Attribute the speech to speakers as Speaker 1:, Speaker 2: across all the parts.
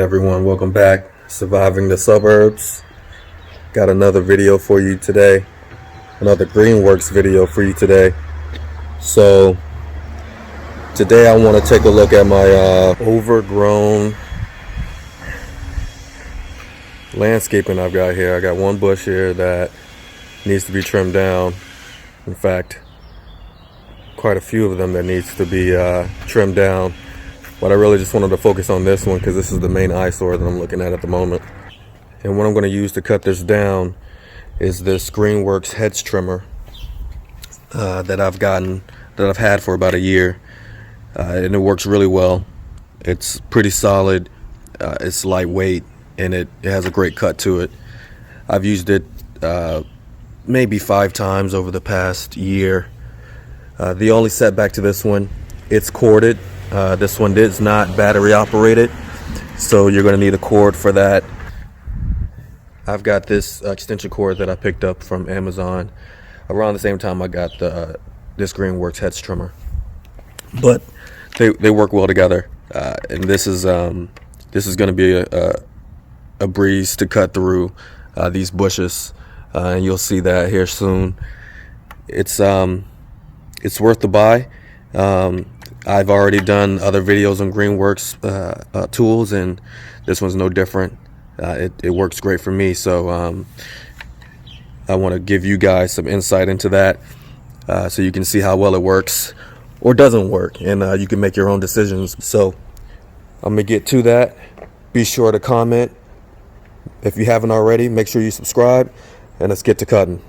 Speaker 1: everyone? Welcome back. Surviving the suburbs. Got another video for you today. Another Greenworks video for you today. So today I want to take a look at my overgrown landscaping I've got here. I got one bush here that needs to be trimmed down. In fact, quite a few of them that needs to be trimmed down. But I really just wanted to focus on this one because this is the main eyesore that I'm looking at the moment. And what I'm going to use to cut this down is this Greenworks Hedge Trimmer that I've had for about a year, and it works really well. It's pretty solid, it's lightweight, and it has a great cut to it. I've used it maybe 5 times over the past year. The only setback to this one, it's corded. This one is not battery operated, so you're going to need a cord for that. I've got this extension cord that I picked up from Amazon around the same time I got this Greenworks Hedge Trimmer, but they work well together, and this is going to be a breeze to cut through these bushes, and you'll see that here soon. It's worth the buy. I've already done other videos on Greenworks tools, and this one's no different. It works great for me, so I want to give you guys some insight into that, so you can see how well it works or doesn't work, and you can make your own decisions. So I'm gonna get to that. Be sure to comment if you haven't already. Make sure you subscribe, and let's get to cutting.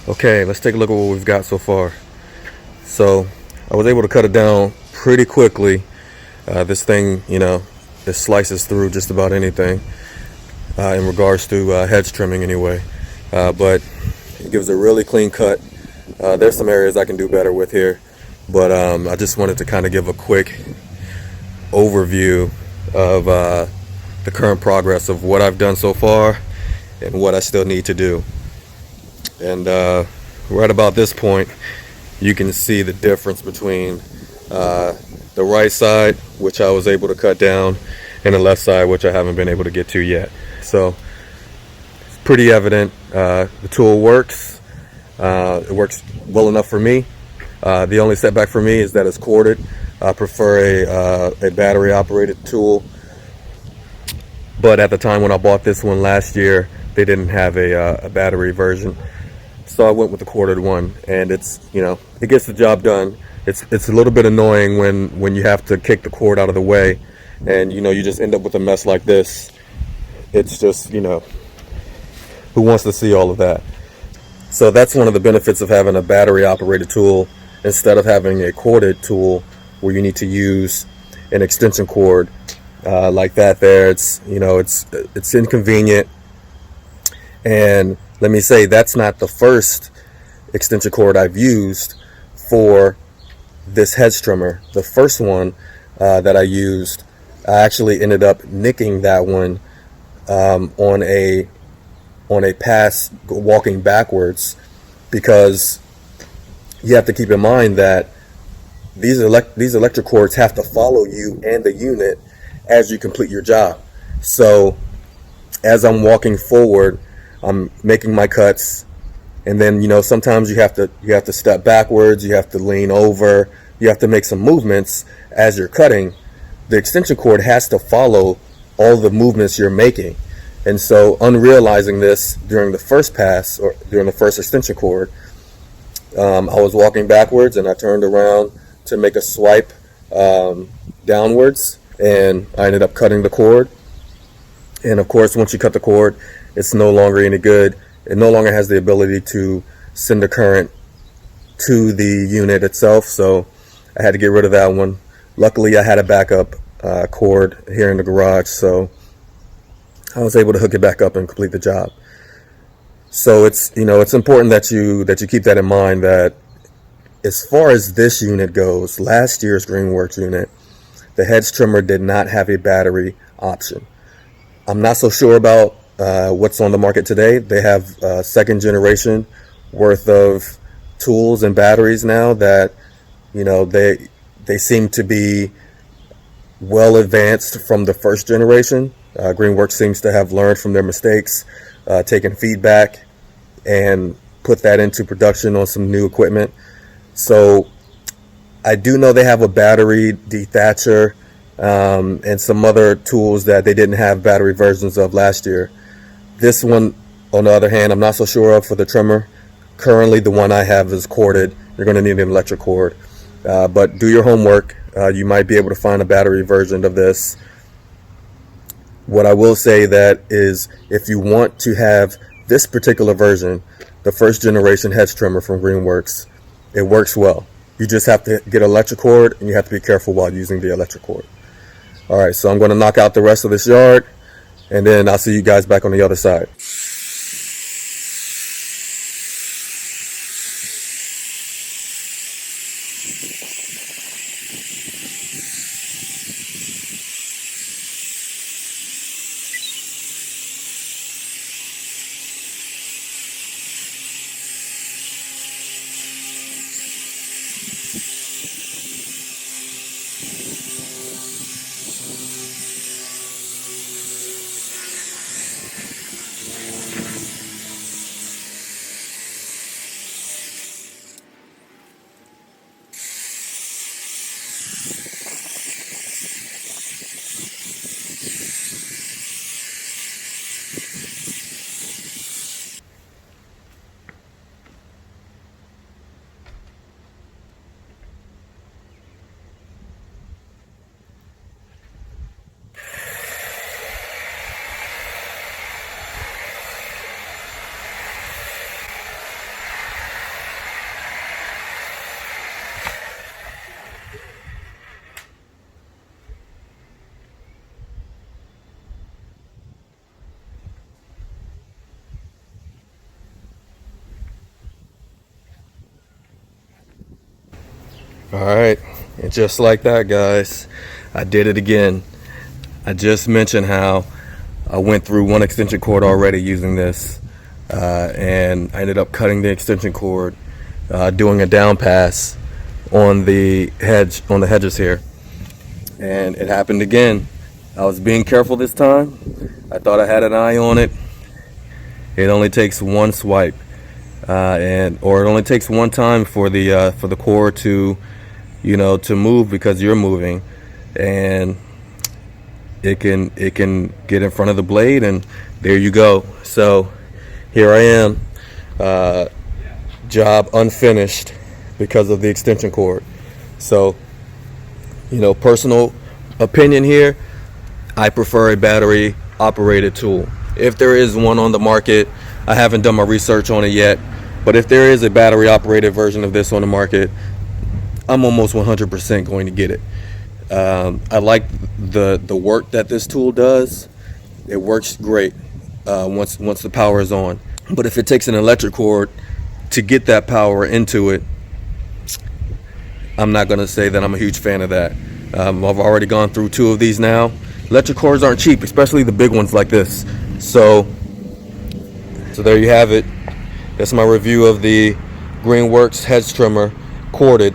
Speaker 1: Okay, let's take a look at what we've got so far. So I was able to cut it down pretty quickly. This thing, it slices through just about anything in regards to hedge trimming anyway. But it gives a really clean cut. There's some areas I can do better with here, but I just wanted to kind of give a quick overview of the current progress of what I've done so far and what I still need to do. And right about this point, you can see the difference between the right side, which I was able to cut down, and the left side, which I haven't been able to get to yet. So it's pretty evident. The tool works. It works well enough for me. The only setback for me is that it's corded. I prefer a battery operated tool, but at the time when I bought this one last year, they didn't have a battery version, so I went with the corded one, and it's, you know, it gets the job done. It's a little bit annoying when you have to kick the cord out of the way, and you know, you just end up with a mess like this. It's just, you know, who wants to see all of that? So that's one of the benefits of having a battery operated tool instead of having a corded tool where you need to use an extension cord like that there. It's, you know, it's inconvenient. And let me say, that's not the first extension cord I've used for this hedge trimmer. The first one that I used, I actually ended up nicking that one on a pass walking backwards, because you have to keep in mind that these electric cords have to follow you and the unit as you complete your job. So as I'm walking forward, I'm making my cuts, and then, you know, sometimes you have to step backwards, you have to lean over, you have to make some movements as you're cutting. The extension cord has to follow all the movements you're making. And so, unrealizing this during the first pass, or during the first extension cord, I was walking backwards and I turned around to make a swipe downwards, and I ended up cutting the cord. And of course, once you cut the cord, it's no longer any good. It no longer has the ability to send the current to the unit itself, so I had to get rid of that one. Luckily, I had a backup cord here in the garage, so I was able to hook it back up and complete the job. So it's, you know, it's important that you keep that in mind, that as far as this unit goes, last year's Greenworks unit, the hedge trimmer did not have a battery option. I'm not so sure about what's on the market today. They have second generation worth of tools and batteries now that, you know, they seem to be well advanced from the first generation. Greenworks seems to have learned from their mistakes, taken feedback, and put that into production on some new equipment. So I do know they have a battery dethatcher and some other tools that they didn't have battery versions of last year. This one, on the other hand, I'm not so sure of for the trimmer. Currently, the one I have is corded. You're going to need an electric cord. But do your homework. You might be able to find a battery version of this. What I will say that is, if you want to have this particular version, the first generation hedge trimmer from Greenworks, it works well. You just have to get an electric cord, and you have to be careful while using the electric cord. All right, so I'm going to knock out the rest of this yard, and then I'll see you guys back on the other side. All right, and just like that, guys, I did it again. I just mentioned how I went through one extension cord already using this, and I ended up cutting the extension cord, doing a down pass on the hedges here, and it happened again. I was being careful this time. I thought I had an eye on it. It only takes one swipe, or it only takes one time for the cord to move, because you're moving, and it can get in front of the blade, and there you go. So here I am, job unfinished because of the extension cord. So, personal opinion here, I prefer a battery operated tool. If there is one on the market, I haven't done my research on it yet, but if there is a battery operated version of this on the market, I'm almost 100% going to get it. I like the work that this tool does. It works great once the power is on. But if it takes an electric cord to get that power into it, I'm not going to say that I'm a huge fan of that. I've already gone through 2 of these now. Electric cords aren't cheap, especially the big ones like this. So there you have it. That's my review of the Greenworks Hedge Trimmer Corded.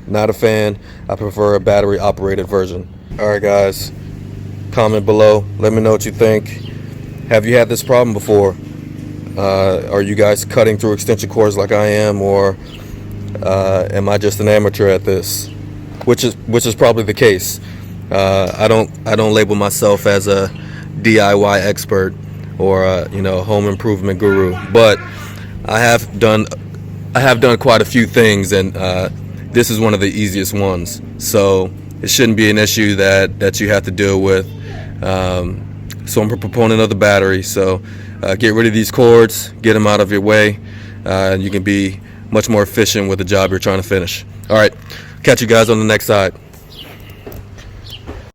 Speaker 1: Not a fan. I prefer a battery operated version. Alright guys, comment below, let me know what you think. Have you had this problem before? Are you guys cutting through extension cords like I am, or am I just an amateur at this? Which is probably the case. I don't label myself as a DIY expert or a home improvement guru, but I have done quite a few things, and this is one of the easiest ones, so it shouldn't be an issue that you have to deal with. So I'm a proponent of the battery, so get rid of these cords, get them out of your way, and you can be much more efficient with the job you're trying to finish. All right, catch you guys on the next side.